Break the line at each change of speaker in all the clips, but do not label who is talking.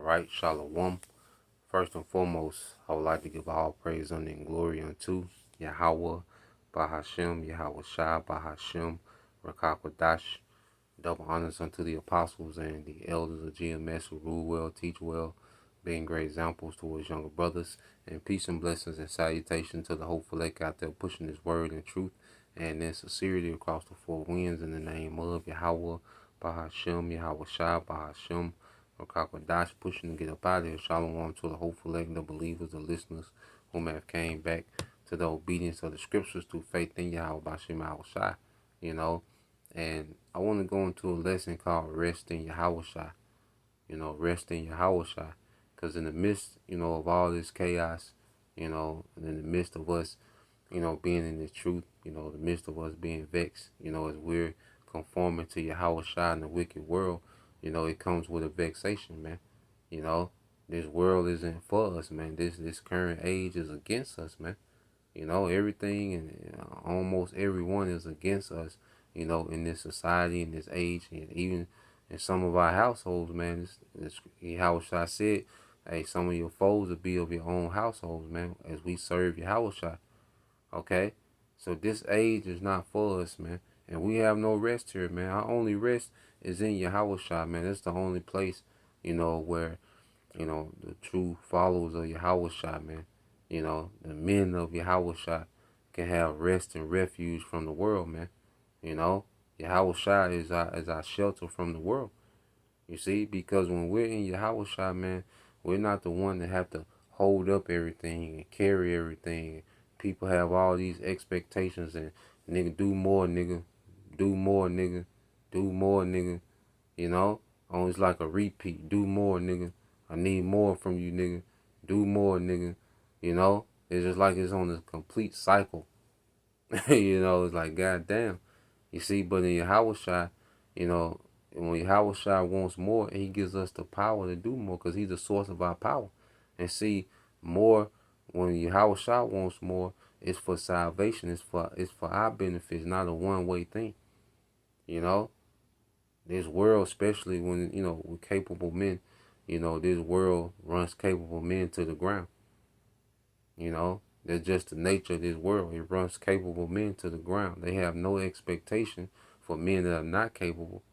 right, Shalom. First and foremost, I would like to give all praise, honor, and glory unto Yahweh, Bahashem, YAHAWASHI, Bahashem, Rakakwadash. Double honors unto the apostles and the elders of GMS who rule well, teach well, being great examples towards younger brothers. And peace and blessings and salutation to the hopeful lake out there pushing this word and truth and in sincerity across the four winds in the name of Yahweh, Bahashem, YAHAWASHI, Bahashem, Rakakwadash, pushing to get up out of here. Shalom to the hopeful lake, the believers, the listeners whom have came back to the obedience of the scriptures through faith in Yahweh, Bashem, Yahawashi, you know. And I want to go into a lesson called Rest in Yahawashi. Rest in Yahawashi. Because in the midst, of all this chaos, and in the midst of us, being in the truth, the midst of us being vexed, as we're conforming to Yahawashi in the wicked world, it comes with a vexation, man. This world isn't for us, man. This current age is against us, man. Everything and almost everyone is against us, in this society, in this age, and even in some of our households, man. Yahawashi said, hey, some of your foes will be of your own households, man, as we serve Yahawashi. Okay? So this age is not for us, man. And we have no rest here, man. Our only rest is in Yahawashi, man. That's the only place, where, the true followers of Yahawashi, man, the men of Yahawashi can have rest and refuge from the world, man. Yahawashi is our shelter from the world. You see, because when we're in Yahawashi, man, we're not the one that have to hold up everything and carry everything. People have all these expectations and nigga, do more, nigga, do more, nigga, do more, nigga. Always like a repeat. Do more, nigga. I need more from you, nigga. Do more, nigga. It's just like it's on a complete cycle. It's like, goddamn. You see, but in Yahawashi, when Yahawashi wants more, he gives us the power to do more because he's the source of our power. And see, more, when Yahawashi wants more, it's for salvation. It's for our benefit. It's not a one-way thing. This world, especially when, with capable men, this world runs capable men to the ground. That's just the nature of this world. It runs capable men to the ground. They have no expectation for men that are not capable.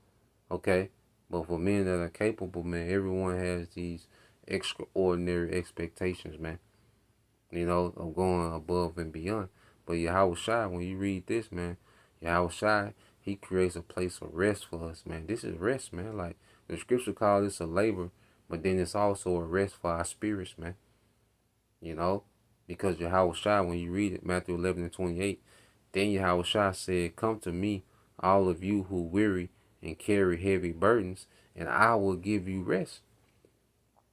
Okay? But for men that are capable, man, everyone has these extraordinary expectations, man. Of going above and beyond. But Yahawashi, when you read this, man, Yahawashi, he creates a place of rest for us, man. This is rest, man. Like, the scripture calls this a labor, but then it's also a rest for our spirits, man. Because Yahawashi, when you read it, Matthew 11:28, then Yahawashi said, come to me, all of you who weary and carry heavy burdens, and I will give you rest.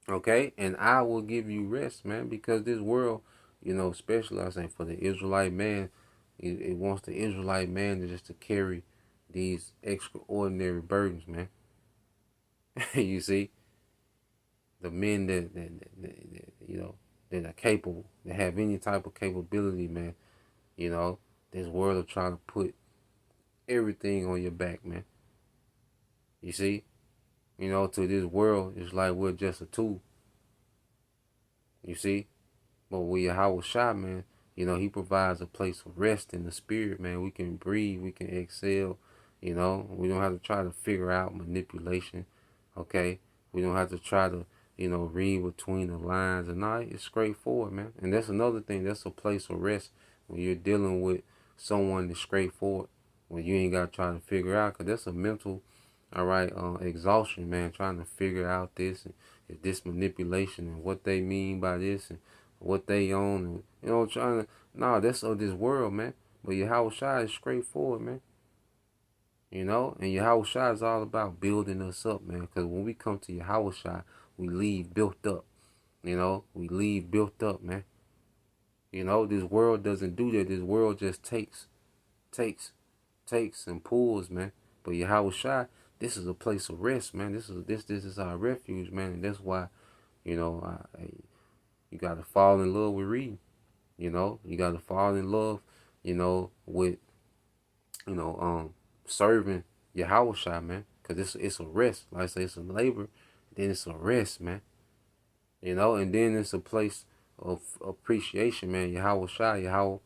Okay? And I will give you rest, man, because this world, especially, I say, for the Israelite man, it wants the Israelite man to carry these extraordinary burdens, man. You see? The men that that are capable, that have any type of capability, man, this world will try to put everything on your back, man. You see? To this world, it's like we're just a tool. You see? But with Yahawashi, man, he provides a place of rest in the spirit, man. We can breathe, we can exhale, we don't have to try to figure out manipulation, okay? We don't have to try to, read between the lines, and all. It's straightforward, man. And that's another thing, that's a place of rest when you're dealing with someone that's straightforward, when you ain't got to try to figure out, because that's a mental, all right, exhaustion, man, trying to figure out this and this manipulation and what they mean by this and what they own, and, trying to, that's of this world, man. But Yahawashi is straightforward, man. And Yahawashi is all about building us up, man, because when we come to Yahawashi, we leave built up, we leave built up, man. This world doesn't do that. This world just takes and pulls, man. But Yahawashi, this is a place of rest, man. This is our refuge, man. And that's why, you got to fall in love with reading. You got to fall in love, with, serving Yahawashi, man. Because it's a rest. Like I say, it's a labor. Then it's a rest, man. And then it's a place of appreciation, man. YAHAWASHI, Yahweh,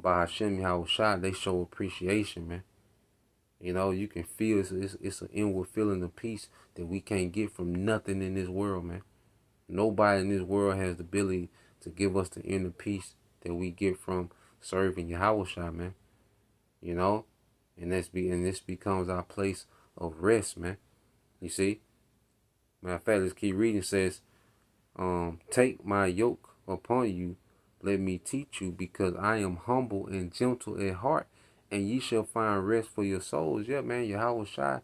Bahashem, YAHAWASHI, they show appreciation, man. You can feel it's an inward feeling of peace that we can't get from nothing in this world, man. Nobody in this world has the ability to give us the inner peace that we get from serving YAHAWASHI, man. You know, and this becomes our place of rest, man. You see, matter of fact, let's keep reading. It says, take my yoke upon you, let me teach you, because I am humble and gentle at heart, and ye shall find rest for your souls. Yeah, man, YAHAWASHI,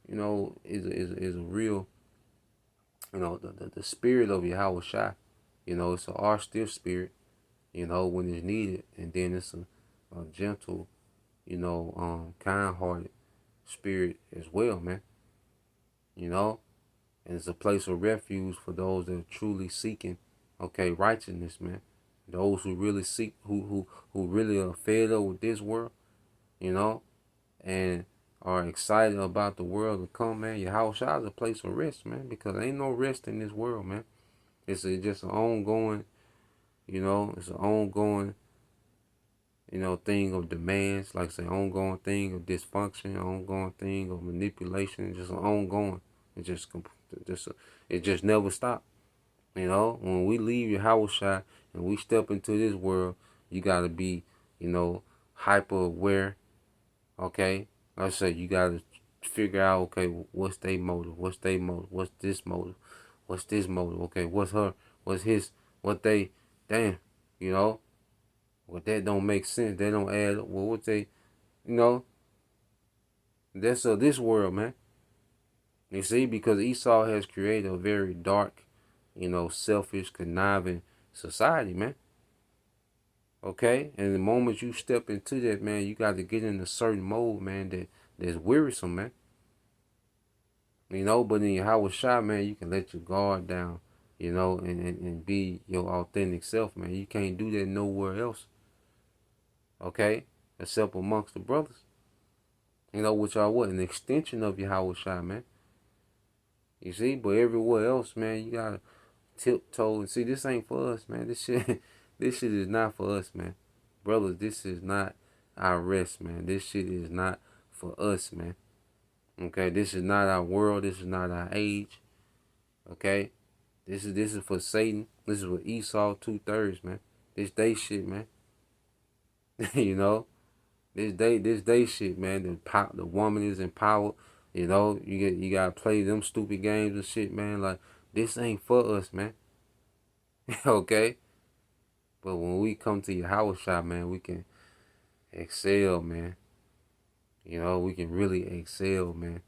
is a real, the spirit of YAHAWASHI. It's an austere spirit, when it's needed, and then it's a gentle, kind-hearted spirit as well, man. And it's a place of refuge for those that are truly seeking, righteousness, man. Those who really seek, who really are fed up with this world, and are excited about the world to come, man. YAHAWASHI is a place of rest, man, because ain't no rest in this world, man. It's just an ongoing, it's an ongoing, thing of demands, like I say, ongoing thing of dysfunction, ongoing thing of manipulation, just an ongoing. It just never stops. When we leave YAHAWASHI and we step into this world, you gotta be, hyper aware. Okay, like I said, you gotta figure out, okay, what's their motive? What's their motive? What's this motive? What's this motive? Okay, what's her? What's his? What they? Damn, what that don't make sense. They don't add up. Well, what they, that's this world, man. You see, because Esau has created a very dark, selfish, conniving society, man. Okay? And the moment you step into that, man, you got to get in a certain mode, man, that's wearisome, man. But in YAHAWASHI, man, you can let your guard down, and be your authentic self, man. You can't do that nowhere else. Okay? Except amongst the brothers. Which are what? An extension of YAHAWASHI, man. You see? But everywhere else, man, you gotta tiptoe. And see, this ain't for us, man. This shit is not for us, man. Brothers, this is not our rest, man. This shit is not for us, man. Okay? This is not our world. This is not our age. Okay? This is for Satan. This is for Esau 2/3, man. This day shit, man. This day shit, man. The woman is empowered. You gotta play them stupid games and shit, man. Like, this ain't for us, man. Okay? But when we come to YAHAWASHI, man, we can excel, man. We can really excel, man.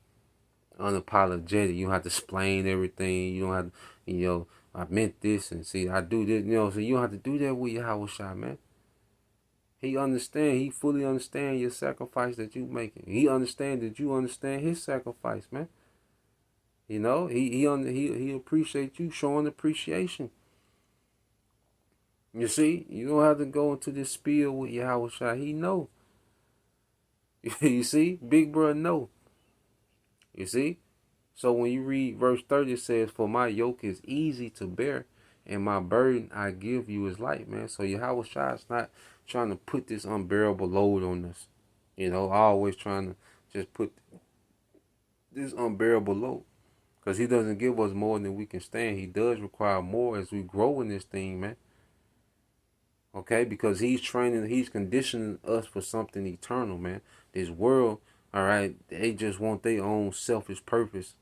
Unapologetic. You don't have to explain everything. You don't have to, I meant this and see, I do this, so you don't have to do that with YAHAWASHI, man. He fully understands your sacrifice that you making. He understands that you understand his sacrifice, man. He appreciates you showing appreciation. You see, you don't have to go into this spiel with YAHAWASHI. He know. You see, big brother know. You see, so when you read verse 30, it says, "For my yoke is easy to bear, and my burden I give you is light," man. So YAHAWASHI is not trying to put this unbearable load on us. Always trying to just put this unbearable load. Because he doesn't give us more than we can stand. He does require more as we grow in this thing, man. Okay? Because he's conditioning us for something eternal, man. This world, all right, they just want their own selfish purpose.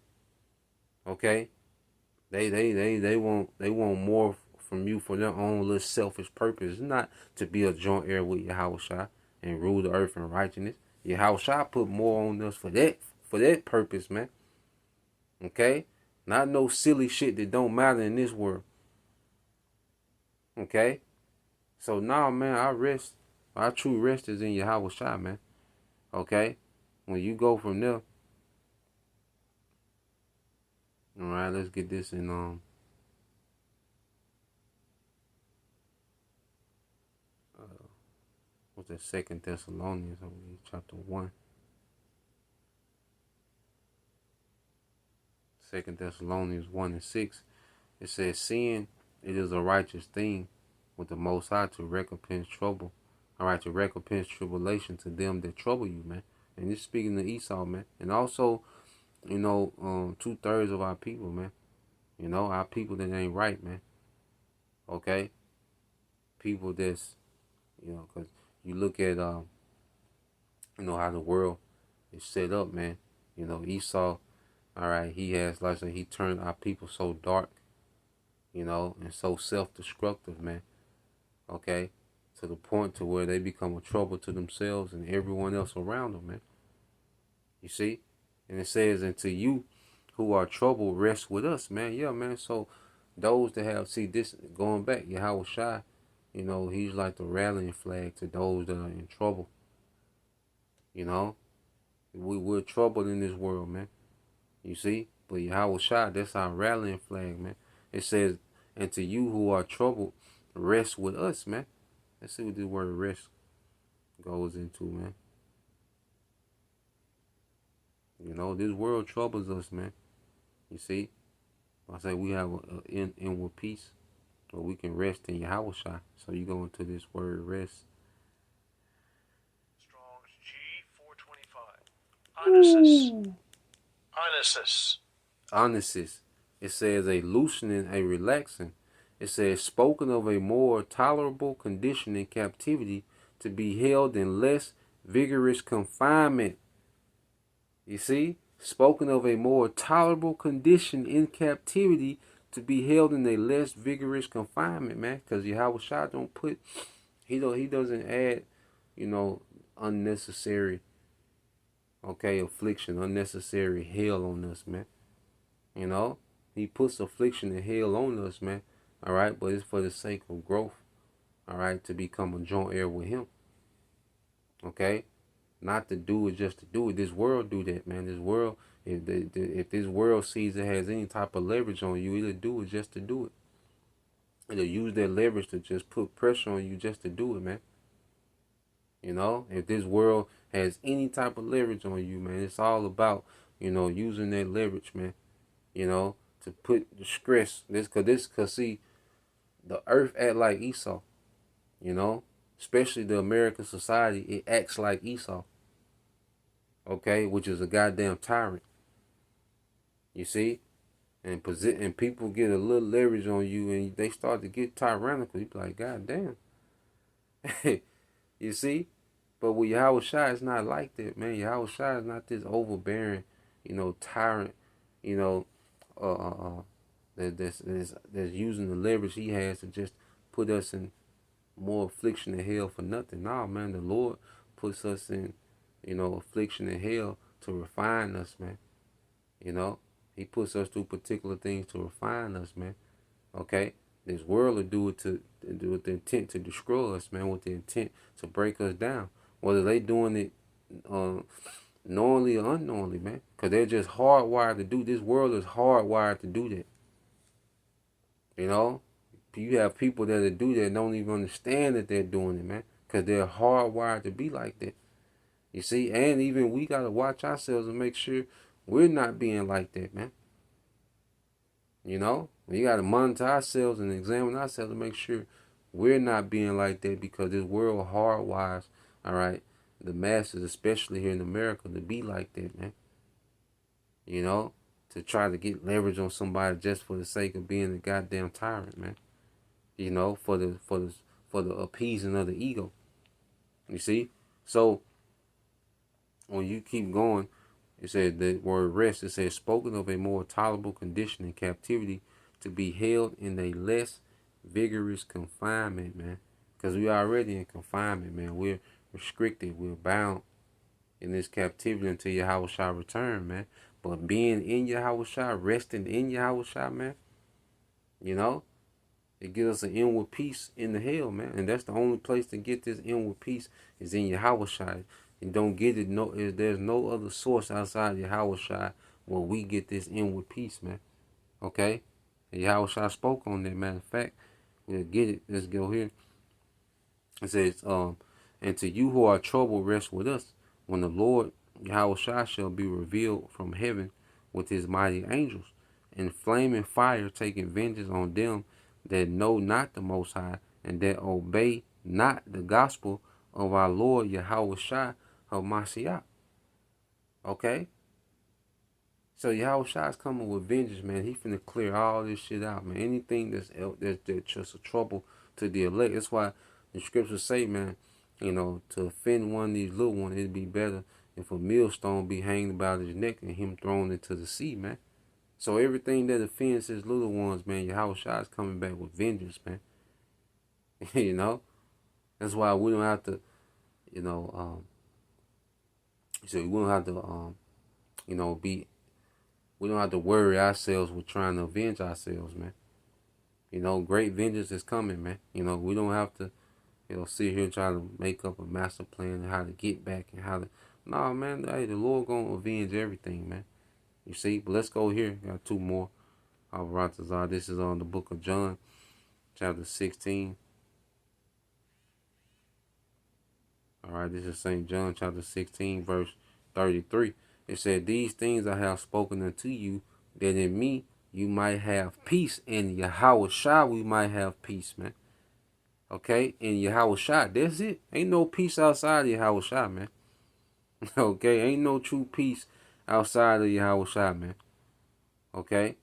Okay? They want more from you for their own little selfish purpose. It's not to be a joint heir with YAHAWASHI and rule the earth in righteousness. YAHAWASHI put more on us for that purpose, man. Okay? Not no silly shit that don't matter in this world. Okay? So now, man, our true rest is in YAHAWASHI, man. Okay? When you go from there. Alright, let's get this in what's that, 2 Thessalonians, chapter 1. 2 Thessalonians 1 and 6. It says, seeing it is a righteous thing with the Most High to recompense trouble. All right, to recompense tribulation to them that trouble you, man. And it's speaking to Esau, man. And also, 2/3 of our people, man. Our people that ain't right, man. Okay? People that's, because you look at, how the world is set up, man. Esau, all right, he has, like I said, he turned our people so dark, and so self-destructive, man. Okay? To the point to where they become a trouble to themselves and everyone else around them, man. You see? And it says, and to you who are troubled, rest with us, man. Yeah, man. So those that have, see this, going back, YAHAWASHI, he's like the rallying flag to those that are in trouble. We're troubled in this world, man. You see? But YAHAWASHI, that's our rallying flag, man. It says, and to you who are troubled, rest with us, man. Let's see what this word rest goes into, man. This world troubles us, man. You see? I say we have an inward peace, but we can rest in YAHAWASHI. So you go into this word rest.
Strong's G425. Onesis.
Onesis. It says a loosening, a relaxing. It says spoken of a more tolerable condition in captivity to be held in less vigorous confinement. You see? Spoken of a more tolerable condition in captivity to be held in a less vigorous confinement, man. Because YAHAWASHI don't put, he doesn't add, unnecessary, affliction, unnecessary hell on us, man. He puts affliction and hell on us, man. All right, but it's for the sake of growth. All right, to become a joint heir with him. Okay. Not to do it just to do it. This world do that, man. This world, if this world sees it has any type of leverage on you, it'll do it just to do it. It'll use that leverage to just put pressure on you just to do it, man. If this world has any type of leverage on you, man, it's all about, using that leverage, man. To put the stress. Cause see, the earth act like Esau. Especially the American society, it acts like Esau. Okay, which is a goddamn tyrant. You see? And people get a little leverage on you and they start to get tyrannical. You be like, God damn. You see? But with YAHAWASHI, it's not like that, man. YAHAWASHI is not this overbearing, tyrant, that's using the leverage he has to just put us in more affliction and hell for nothing. Nah, man, the Lord puts us in, affliction and hell to refine us, man. He puts us through particular things to refine us, man. Okay? This world will do it with the intent to destroy us, man, with the intent to break us down. Whether they doing it knowingly or unknowingly, man. Because they're just hardwired to do. This world is hardwired to do that. You have people that do that and don't even understand that they're doing it, man. Because they're hardwired to be like that. You see? And even we got to watch ourselves and make sure we're not being like that, man. We got to monitor ourselves and examine ourselves to make sure we're not being like that, because this world hardwires, all right, the masses, especially here in America, to be like that, man. To try to get leverage on somebody just for the sake of being a goddamn tyrant, man. For the appeasing of the ego. You see? So when you keep going, it said the word rest, it says spoken of a more tolerable condition in captivity to be held in a less vigorous confinement, man. Because we already in confinement, man. We're restricted. We're bound in this captivity until YAHAWASHI return, man. But being in YAHAWASHI, resting in YAHAWASHI, man, it gives us an inward peace in the hell, man. And that's the only place to get this inward peace is in YAHAWASHI. And don't get it, there's no other source outside YAHAWASHI where we get this inward peace, man. Okay? And YAHAWASHI spoke on that. Matter of fact, we'll get it. Let's go here. It says, and to you who are troubled, rest with us, when the Lord YAHAWASHI shall be revealed from heaven with his mighty angels, and flaming fire, taking vengeance on them that know not the Most High, and that obey not the gospel of our Lord YAHAWASHI HaMashiach. Okay? So YAHAWASHI is coming with vengeance, man. He finna clear all this shit out, man. Anything that's just a trouble to the elect. That's why the scriptures say, man, you know, to offend one of these little ones, it'd be better if a millstone be hanged about his neck and him thrown into the sea, man. So everything that offends his little ones, man, YAHAWASHI is coming back with vengeance, man. You know? That's why we don't have to, you know, so we don't have to, you know, we don't have to worry ourselves with trying to avenge ourselves, man. You know, great vengeance is coming, man. You know, we don't have to, you know, sit here and try to make up a master plan and how to get back and how to. Nah, man, hey, the Lord gonna avenge everything, man. You see, but let's go here. Got two more. Alvaratazar. This is on the book of John, chapter 16. All right, this is St. John, chapter 16, verse 33. It said, "These things I have spoken unto you, that in me you might have peace. In YAHAWASHI we might have peace, man." Okay? In YAHAWASHI, that's it. Ain't no peace outside of YAHAWASHI, man. Okay? Ain't no true peace outside of YAHAWASHI, man. Okay?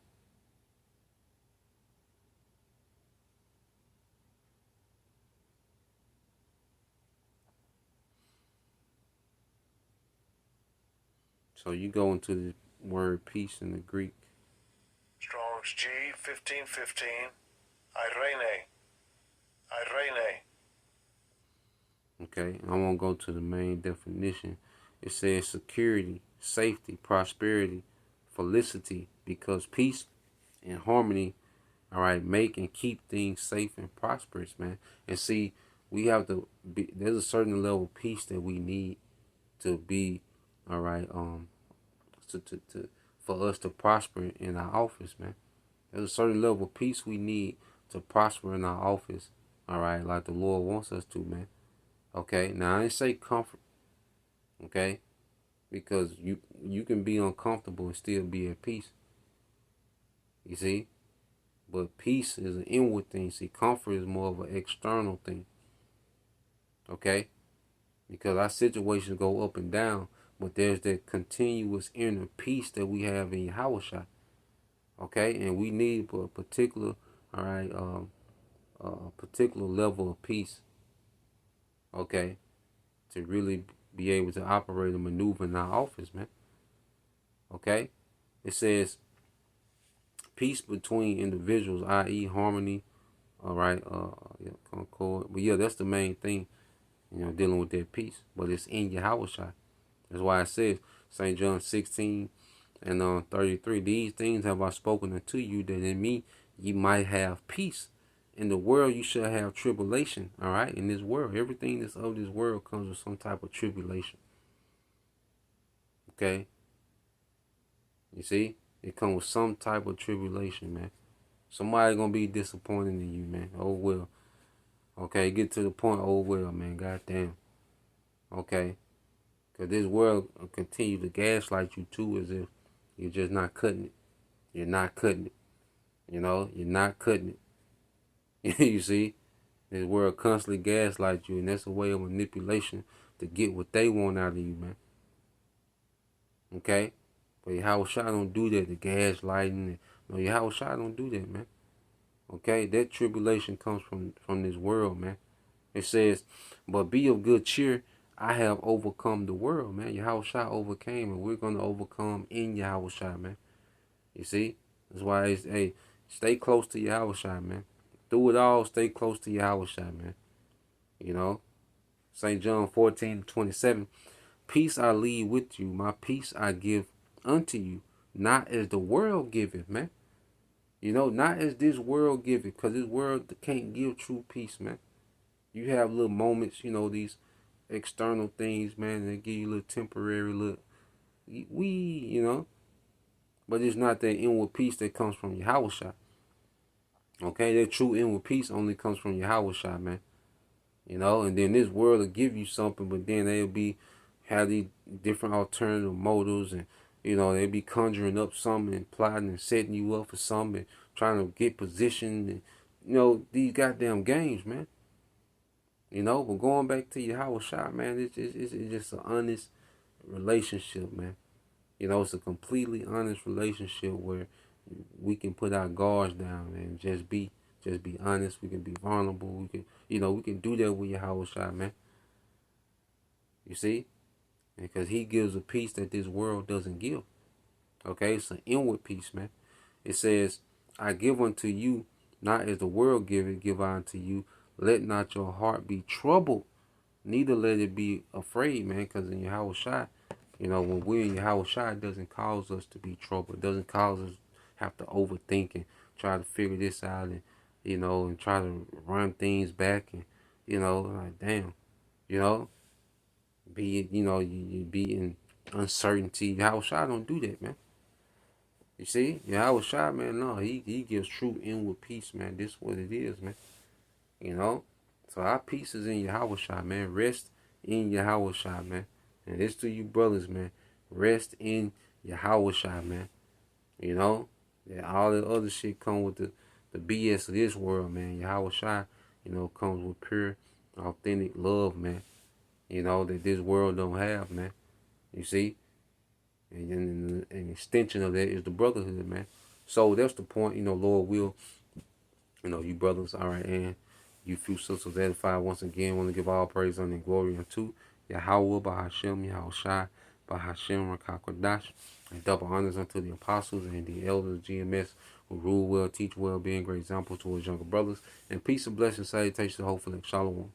So you go into the word peace in the Greek.
Strong's G 1515. Irene. Irene.
Okay, I won't go to the main definition. It says security, safety, prosperity, felicity, because peace and harmony, all right, make and keep things safe and prosperous, man. And see, we have to be, there's a certain level of peace that we need to be, all right, for us to prosper in our office, man. There's a certain level of peace we need to prosper in our office, all right, like the Lord wants us to, man. Okay, now I ain't say comfort, okay, because you can be uncomfortable and still be at peace. You see, but peace is an inward thing. See, comfort is more of an external thing. Okay, because our situations go up and down, but there's that continuous inner peace that we have in YAHAWASHI. Okay, and we need a particular, all right, a particular level of peace. Okay, to really be able to operate and maneuver in our office, man. Okay, it says peace between individuals, i.e., harmony. All right, yeah, concord. But yeah, that's the main thing, you know, dealing with that peace. But it's in YAHAWASHI. That's why it says St. John 16 and 33. These things have I spoken unto you, that in me ye might have peace. In the world you shall have tribulation. All right, in this world, everything that's of this world comes with some type of tribulation. Okay, you see, it comes with some type of tribulation, man. Somebody gonna be disappointed in you, man. Oh well. Okay, get to the point. Oh well, man. Goddamn. Okay, cause this world will continue to gaslight you too, as if you're just not cutting it. You're not cutting it. You know, you're not cutting it. You see, this world constantly gaslight you, and that's a way of manipulation to get what they want out of you, man. Okay, but YAHAWASHI don't do that. The gaslighting, no, YAHAWASHI don't do that, man. Okay, that tribulation comes from this world, man. It says, "But be of good cheer. I have overcome the world, man." YAHAWASHI overcame, and we're gonna overcome in YAHAWASHI, man. You see, that's why it's, hey, stay close to YAHAWASHI, man. Through it all, stay close to YAHAWASHI, man. You know, St. John 14:27. "Peace I leave with you, my peace I give unto you, not as the world giveth," man. You know, not as this world giveth, because this world can't give true peace, man. You have little moments, you know, these external things, man, that give you a little temporary look. You know, but it's not that inward peace that comes from YAHAWASHI. Okay, that true inward peace only comes from YAHAWASHI, man. You know, and then this world will give you something, but then they'll have these different alternative motives, and You know, they be conjuring up something and plotting and setting you up for something and trying to get position and these goddamn games, man. But going back to your Howard shot, man, it's just an honest relationship, man. It's a completely honest relationship where we can put our guards down and just be honest. We can be vulnerable. We can do that with your Howard shot, man. You see, because he gives a peace that this world doesn't give. Okay, it's an inward peace, man. It says, "I give unto you, not as the world giveth, give I unto you. Let not your heart be troubled, neither let it be afraid," man. Because in your Howard shot, when we're in your Howard shot, it doesn't cause us to be troubled. It doesn't cause us have to overthink and try to figure this out and try to run things back like damn, you know, you be in uncertainty. Howard shot don't do that, man. You see, yeah, I was shy, man. No, he gives true inward peace, man. This is what it is, man. You know, so our peace is in Yahweh Shai, man. Rest in Yahweh Shai, man. And this to you brothers, man. Rest in Yahweh Shai, man. You know, all the other shit come with the BS of this world, man. Yahweh Shai, comes with pure, authentic love, man. That this world don't have, man. You see, and an extension of that is the brotherhood, man. So that's the point, Lord will, you brothers, all right, and you few sisters edified once again, want to give all praise and glory unto Yahweh, Bahashem, Yahweh Shai, Bahashem, Rakakwadash, and double honors unto the apostles and the elders of GMS who rule well, teach well, being great examples towards younger brothers, and peace and blessings, salutations, hopefully, shalom.